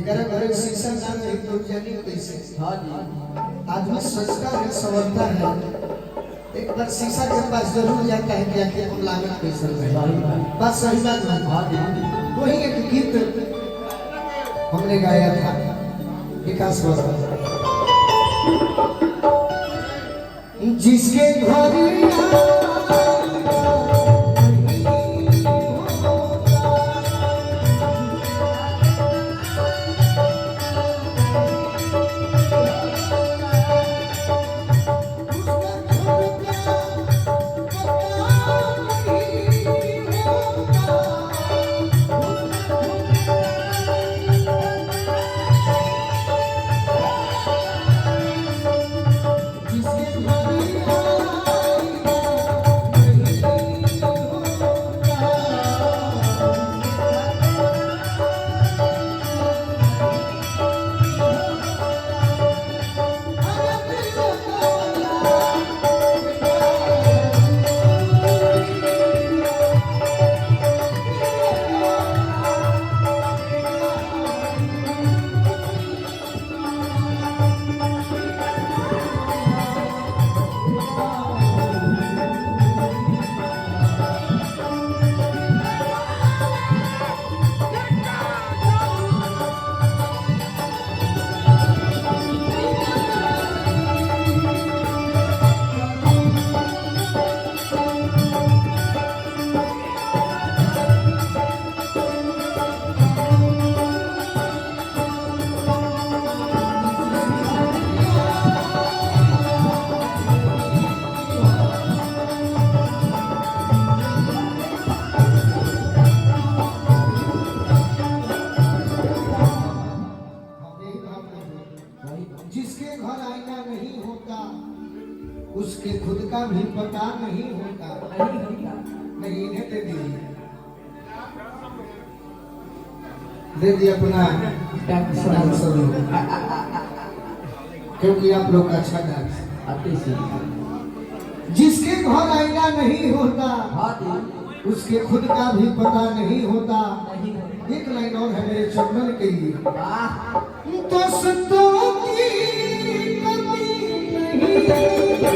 जेकरा घर शीशा ना रही तो जानी कैसे। हाँ जी। आदमी सोचता है समझता है, एक बार शीशा के पास जरूर जाता है कि आखिर हम लागत कैसे है। बस सही बात है। हाँ जी। वही एक गीत हमने गाया था विकास वर्मा, जिसके घर जिसके घर आईना नहीं होता उसके खुद का भी पता नहीं होता। नहीं इन्हें दे दिया अपना डांसर लोग, क्योंकि आप लोग अच्छा डांस आते से। जिसके घर आईना नहीं होता उसके खुद का भी पता नहीं होता। एक लाइन और है मेरे चंदन के लिए, दोस्तों की कमी नहीं।